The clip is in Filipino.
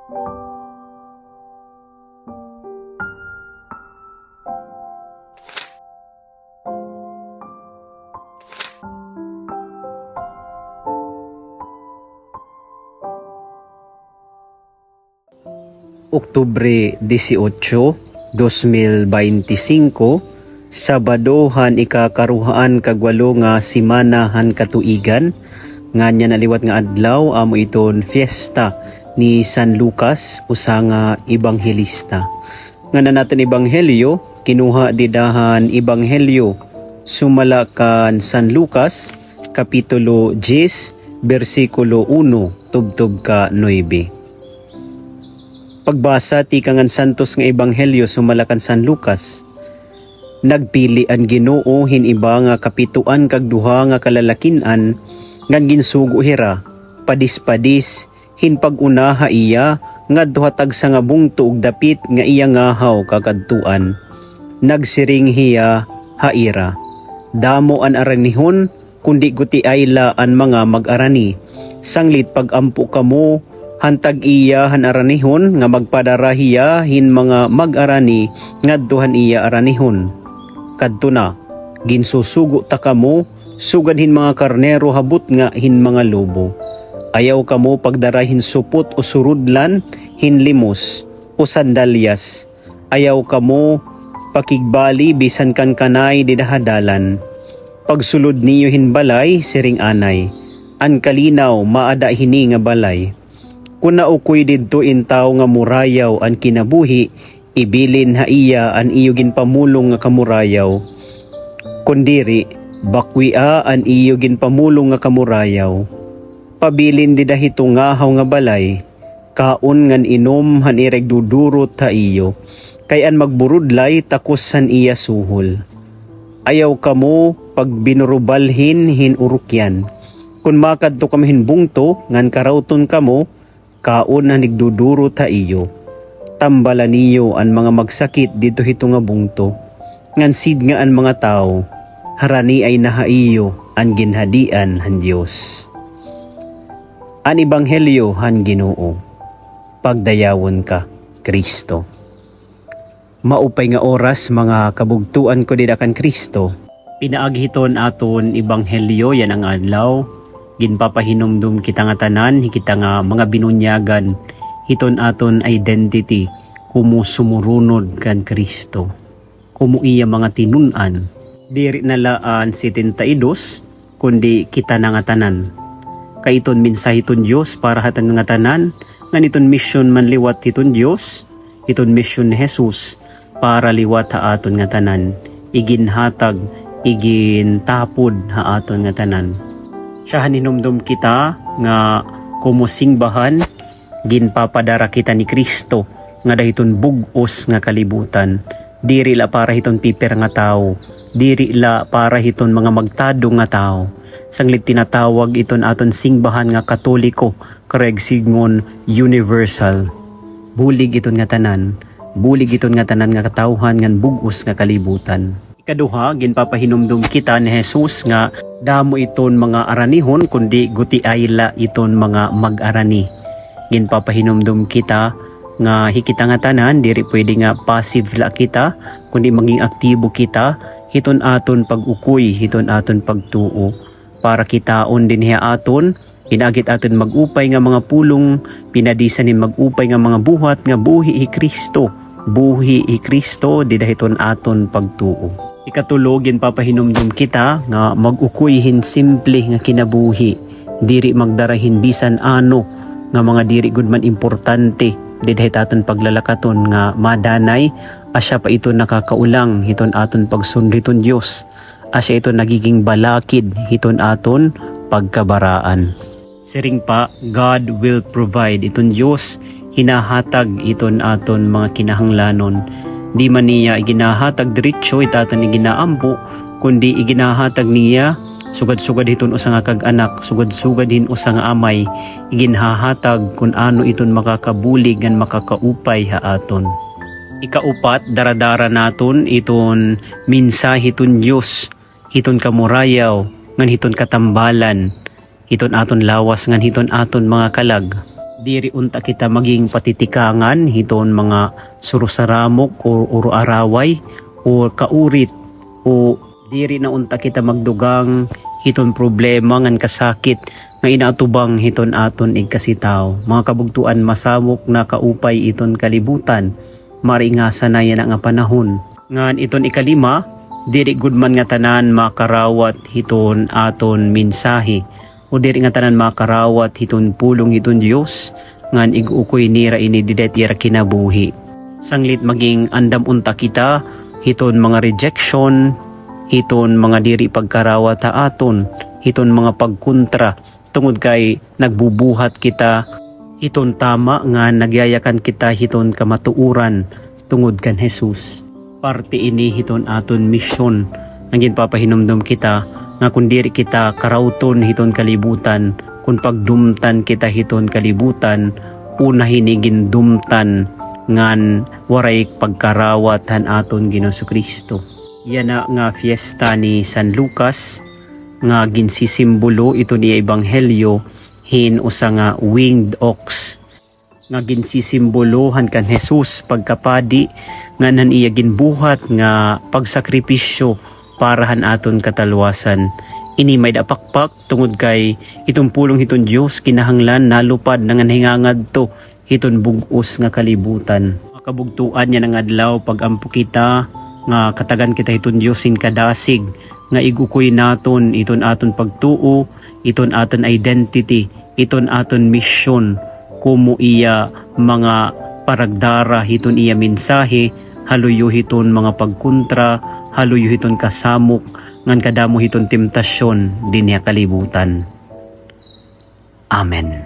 Oktubre 18, 2025, Sabadohan ikakaruhaan kagwalo nga simanahan katuigan, nga niya naliwat nga adlaw amo iton fiesta ni San Lucas usa nga ebanghelista. Nga natin ebanghelyo kinuha didahan ebanghelyo sumala kan San Lucas kapitulo 10 bersikulo 1 tubtob ka 9. Pagbasa ti kangan santos nga ebanghelyo sumalakan San Lucas. Nagpili ang Ginoo hiniba nga kapituan kag duha nga kalalakin-an nga ginsugo hira padis-padis hinpag-unaha iya ngadto tagsa nga bungto ug dapit nga iya ngahaw kakadtuan. Nagsiring hiya haira. Damo an aranihon kundi guti ayla an mga mag-arani. Sanglit pagampo kamo hantag iya han aranihon nga magpadarahiya hin mga mag-arani ngadtuhan iya aranihon. Kadto na ginsusugo ta kamo sugad hin mga karnero habut nga hin mga lobo. Ayaw kamo pagdarahin supot o surudlan hin limos o sandalyas. Ayaw kamo pakigbali bisan kan kanay didahadalan. Pagsulod niyo hin balay siring anay. An kalinaw maada hini nga balay. Kuna ukoy didto intaw nga murayaw an kinabuhi, ibilin ha iya an iyo ginpamulong nga kamurayaw. Kundiri, bakwia an iyo ginpamulong nga kamurayaw. Pabilin didahito ngahaw nga balay, kaon ngan inom han ireg dudurot ha iyo, kay an magburudlay takusan iya suhol. Ayaw kamo pag binurubalhin hin urukyan. Kun makadto kamo hin bungto ngan karawton kamo, kaon na nigduduro ta iyo. Tambalan niyo an mga magsakit dito hito nga bungto. Ngansid nga an mga tao, harani ay nahaiyo an ginhadian han Dios. An ebanghelyo han Ginoo. Pagdayawon ka, Kristo. Maupay nga oras mga kabugtuan ko didakan Kristo. Pinaagiton aton ebanghelyo yan ang adlaw. Ginpapahinomdum kita nga tanan, kita nga mga binunyagan, hiton aton identity, kumu sumurunod kan Kristo. Kumu iya mga tinunan, diri nalaan 72, kundi kita na nga tanan. Kaiton minsahiton Diyos para hatan nga tanan, nga niton mission man liwat hiton Diyos, hiton mission ni Jesus, para liwat ha aton nga tanan, iginhatag, igintapod ha aton nga tanan. Siya hinumdum kita nga kumusingbahan, ginpapadara kita ni Kristo nga dahiton bugos nga kalibutan. Diri la para hiton piper nga tao, diri la para hiton mga magtado nga tao. Sanglit tinatawag iton aton singbahan nga Katoliko, kareg signgon universal. Bulig iton nga tanan, bulig iton nga tanan nga katawhan ngan bugos nga kalibutan. Ikaduha, ginpapahinumdum kita ni Jesus nga damo iton mga aranihon kundi guti ayla iton mga mag-arani. Ginpapahinumdum kita nga hikita nga tanan diri pwede nga passive la kita kundi maging aktibo kita hiton aton pag-ukoy, hiton aton pagtuo para kitaon din hiya aton inagit aton mag-upay nga mga pulong pinadisan ni mag-upay nga mga buhat nga buhi hi Kristo. Buhi hi Kristo didahiton aton pagtuo. Ikatulo, ginpapahinumdum kita nga mag-ukuyhin simple nga kinabuhi. Diri magdarahin bisan ano nga mga diri gud man importante. Didahit aton paglalakaton nga madanay. Asya pa ito nakakaulang hiton aton pagsundriton Diyos. Asya ito nagiging balakid hiton aton pagkabaraan. Siring pa, God will provide iton Diyos. Hinahatag iton aton mga kinahanglanon. Di man niya iginahatag diretso itatan iginaampo kundi iginahatag niya sugad-sugad hiton usa nga kag-anak sugad-sugad hin usa nga amay iginhahatag kun ano iton makakabulig ngan makakaupay ha aton. Ikaupat, daradara naton iton mensahe hiton Dios hiton kamurayaw ngan hiton katambalan hiton aton lawas ngan hiton aton mga kalag. Diri unta kita maging patitikangan hiton mga surusaramok o araway o kaurit o diri na unta kita magdugang hiton problema ngan kasakit nga inaatubang hiton aton igkasitaw. Mga kabugtuan masamok na kaupay iton kalibutan, maringasa na yan nga panahon. Ngan iton ikalima, diri gud man nga tanan makarawat hiton aton mensahe o diri nga tanan makarawat hiton pulong hiton Dios ngan iguukoy nira ini didet ira kinabuhi. Sanglit maging andam unta kita hiton mga rejection, hiton mga diri pagkarawat ta aton, hiton mga pagkontra tungod kay nagbubuhat kita hiton tama nga nagyayakan kita hiton kamatuuran tungod kan Jesus. Parte ini hiton aton misyon ang ginpapahinumdum kita nga kung diri kita karawton hiton kalibutan, kung pagdumtan kita hiton kalibutan, una hinigin dumtan ngan waray pagkarawat han aton Ginoo Kristo. Yan na nga fiesta ni San Lucas nga ginsisimbolo ito ni ebanghelyo hin usa nga winged ox nga ginsisimbolohan kan Jesus pagkapadi nga nan iya ginbuhat nga pagsakripisyo parahan aton katalwasan. Ini may dapakpak tungod kay itong pulong hiton Dios kinahanglan nalupad nangan hingangad to hiton bugos nga kalibutan. Makabugtuan niya ng adlaw pagampo kita nga katagan kita hiton Dios in kadasig nga igukoy naton iton aton pagtuo, iton aton identity, iton aton mission kumo iya mga paragdara hiton iya mensahe, haluyo hiton mga pagkontra, haluyo hiton kasamok ngan kadamo hiton temptasyon dinya kalibutan. Amen.